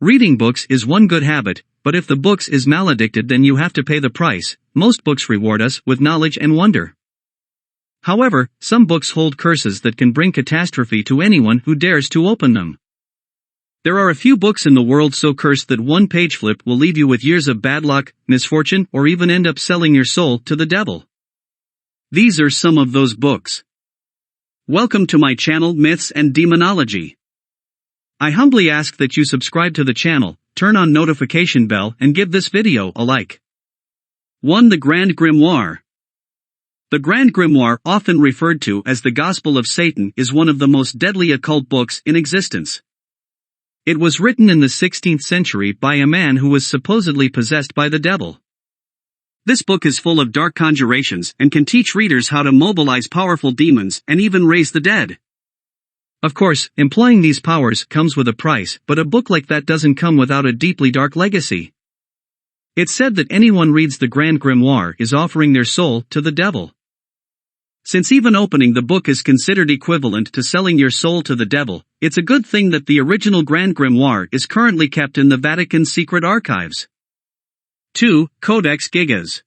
Reading books is one good habit, but if the books is maledicted then you have to pay the price. Most books reward us with knowledge and wonder. However, some books hold curses that can bring catastrophe to anyone who dares to open them. There are a few books in the world so cursed that one page flip will leave you with years of bad luck, misfortune, or even end up selling your soul to the devil. These are some of those books. Welcome to my channel, Myths and Demonology. I humbly ask that you subscribe to the channel, turn on notification bell and give this video a like. 1. The Grand Grimoire. The Grand Grimoire, often referred to as the Gospel of Satan, is one of the most deadly occult books in existence. It was written in the 16th century by a man who was supposedly possessed by the devil. This book is full of dark conjurations and can teach readers how to mobilize powerful demons and even raise the dead. Of course, employing these powers comes with a price, but a book like that doesn't come without a deeply dark legacy. It's said that anyone reads the Grand Grimoire is offering their soul to the devil. Since even opening the book is considered equivalent to selling your soul to the devil, it's a good thing that the original Grand Grimoire is currently kept in the Vatican's secret archives. 2. Codex Gigas.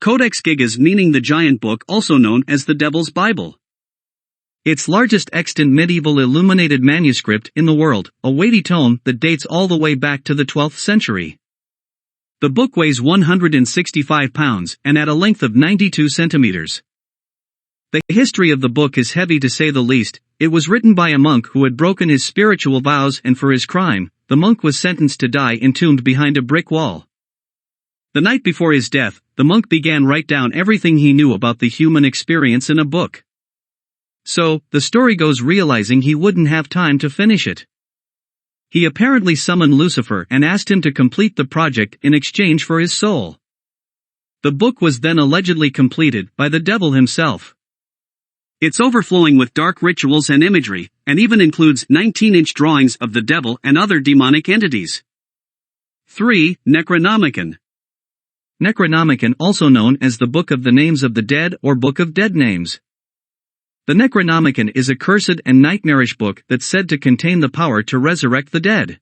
Codex Gigas, meaning the giant book, also known as the Devil's Bible. Its largest extant medieval illuminated manuscript in the world, a weighty tome that dates all the way back to the 12th century. The book weighs 165 pounds and at a length of 92 centimeters. The history of the book is heavy to say the least. It was written by a monk who had broken his spiritual vows, and for his crime, the monk was sentenced to die entombed behind a brick wall. The night before his death, the monk began write down everything he knew about the human experience in a book. So, the story goes, realizing he wouldn't have time to finish it. He apparently summoned Lucifer and asked him to complete the project in exchange for his soul. The book was then allegedly completed by the devil himself. It's overflowing with dark rituals and imagery, and even includes 19-inch drawings of the devil and other demonic entities. 3. Necronomicon. Necronomicon, also known as the Book of the Names of the Dead or Book of Dead Names. The Necronomicon is a cursed and nightmarish book that's said to contain the power to resurrect the dead.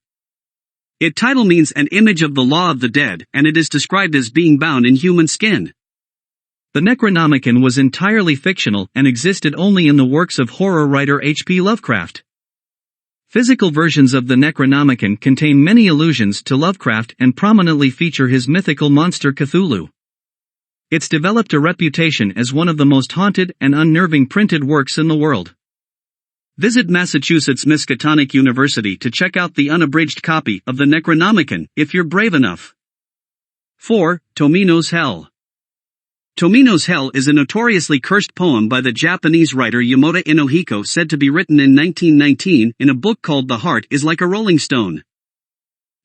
Its title means an image of the law of the dead, and it is described as being bound in human skin. The Necronomicon was entirely fictional and existed only in the works of horror writer H.P. Lovecraft. Physical versions of the Necronomicon contain many allusions to Lovecraft and prominently feature his mythical monster Cthulhu. It's developed a reputation as one of the most haunted and unnerving printed works in the world. Visit Massachusetts Miskatonic University to check out the unabridged copy of the Necronomicon, if you're brave enough. 4. Tomino's Hell. Tomino's Hell is a notoriously cursed poem by the Japanese writer Yamada Inohiko, said to be written in 1919 in a book called The Heart is Like a Rolling Stone.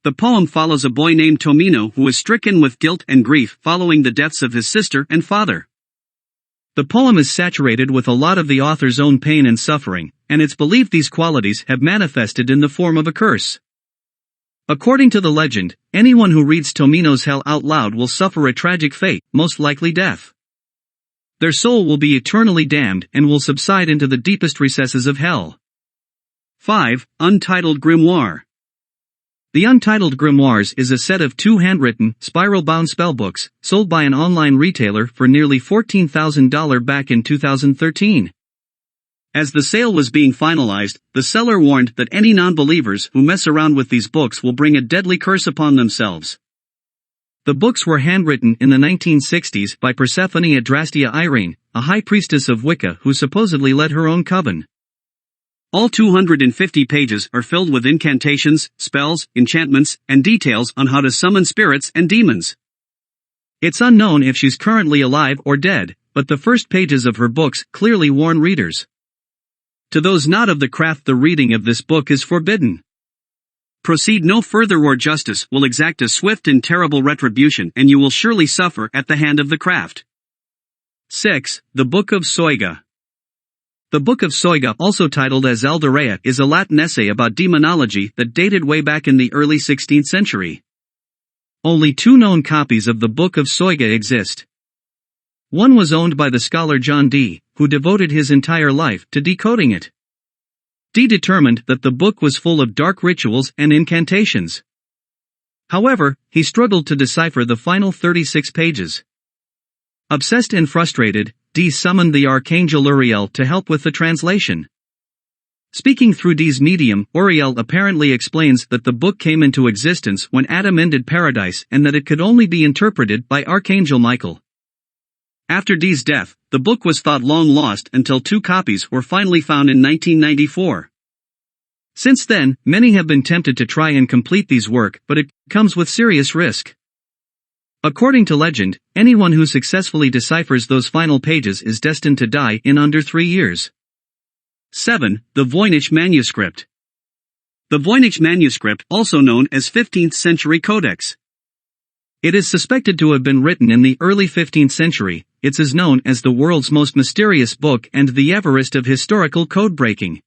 The poem follows a boy named Tomino who is stricken with guilt and grief following the deaths of his sister and father. The poem is saturated with a lot of the author's own pain and suffering, and it's believed these qualities have manifested in the form of a curse. According to the legend, anyone who reads Tomino's Hell out loud will suffer a tragic fate, most likely death. Their soul will be eternally damned and will subside into the deepest recesses of hell. 5. Untitled Grimoire. The Untitled Grimoires is a set of 2 handwritten, spiral-bound spellbooks, sold by an online retailer for nearly $14,000 back in 2013. As the sale was being finalized, the seller warned that any non-believers who mess around with these books will bring a deadly curse upon themselves. The books were handwritten in the 1960s by Persephone Adrastea Irene, a high priestess of Wicca who supposedly led her own coven. All 250 pages are filled with incantations, spells, enchantments, and details on how to summon spirits and demons. It's unknown if she's currently alive or dead, but the first pages of her books clearly warn readers. To those not of the craft, the reading of this book is forbidden. Proceed no further, or justice will exact a swift and terrible retribution, and you will surely suffer at the hand of the craft. 6. The Book of Soiga. The Book of Soiga, also titled as Alderea, is a Latin essay about demonology that dated way back in the early 16th century. Only 2 known copies of the Book of Soiga exist. One was owned by the scholar John Dee, who devoted his entire life to decoding it. D determined that the book was full of dark rituals and incantations. However, he struggled to decipher the final 36 pages. Obsessed and frustrated, D summoned the archangel Uriel to help with the translation. Speaking through D's medium, Uriel apparently explains that the book came into existence when Adam ended paradise and that it could only be interpreted by Archangel Michael. After D's death, the book was thought long lost until 2 copies were finally found in 1994. Since then, many have been tempted to try and complete these work, but it comes with serious risk. According to legend, anyone who successfully deciphers those final pages is destined to die in under 3 years. 7. The Voynich Manuscript. The Voynich Manuscript, also known as 15th Century Codex. It is suspected to have been written in the early 15th century. It is known as the world's most mysterious book and the Everest of historical code-breaking.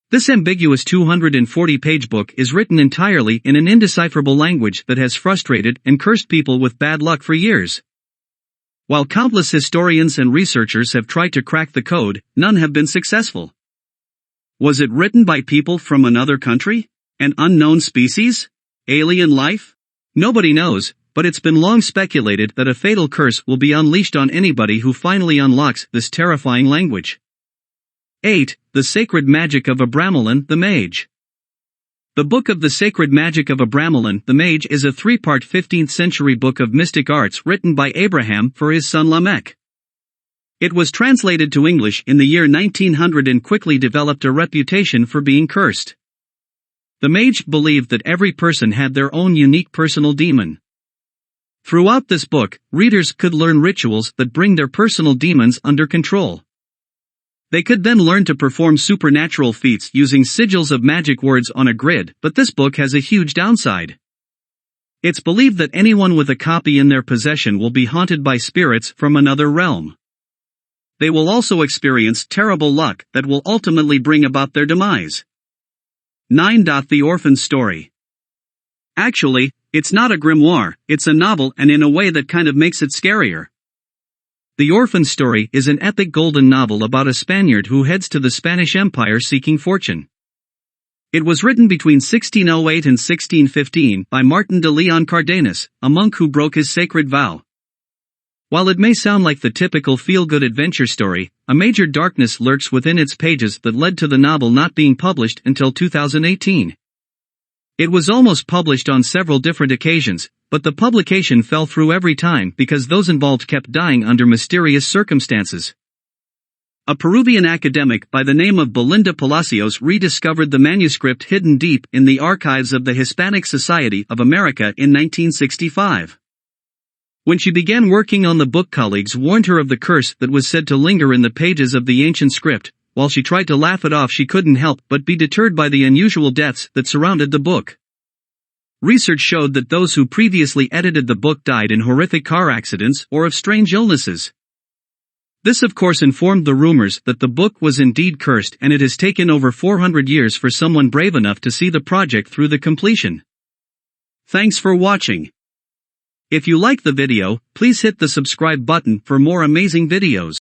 This ambiguous 240-page book is written entirely in an indecipherable language that has frustrated and cursed people with bad luck for years. While countless historians and researchers have tried to crack the code, none have been successful. Was it written by people from another country? An unknown species? Alien life? Nobody knows, but it's been long speculated that a fatal curse will be unleashed on anybody who finally unlocks this terrifying language. 8. The Sacred Magic of Abramelin the Mage. The Book of the Sacred Magic of Abramelin the Mage is a 3-part 15th century book of mystic arts written by Abraham for his son Lamech. It was translated to English in the year 1900 and quickly developed a reputation for being cursed. The mage believed that every person had their own unique personal demon. Throughout this book, readers could learn rituals that bring their personal demons under control. They could then learn to perform supernatural feats using sigils of magic words on a grid, but this book has a huge downside. It's believed that anyone with a copy in their possession will be haunted by spirits from another realm. They will also experience terrible luck that will ultimately bring about their demise. 9. The Orphan Story. Actually, it's not a grimoire, it's a novel, and in a way that kind of makes it scarier. The Orphan Story is an epic golden novel about a Spaniard who heads to the Spanish Empire seeking fortune. It was written between 1608 and 1615 by Martin de Leon Cardenas, a monk who broke his sacred vow. While it may sound like the typical feel-good adventure story, a major darkness lurks within its pages that led to the novel not being published until 2018. It was almost published on several different occasions, but the publication fell through every time because those involved kept dying under mysterious circumstances. A Peruvian academic by the name of Belinda Palacios rediscovered the manuscript hidden deep in the archives of the Hispanic Society of America in 1965. When she began working on the book, colleagues warned her of the curse that was said to linger in the pages of the ancient script. While she tried to laugh it off, she couldn't help but be deterred by the unusual deaths that surrounded the book. Research showed that those who previously edited the book died in horrific car accidents or of strange illnesses. This of course informed the rumors that the book was indeed cursed, and it has taken over 400 years for someone brave enough to see the project through the completion. Thanks for watching. If you like the video, please hit the subscribe button for more amazing videos.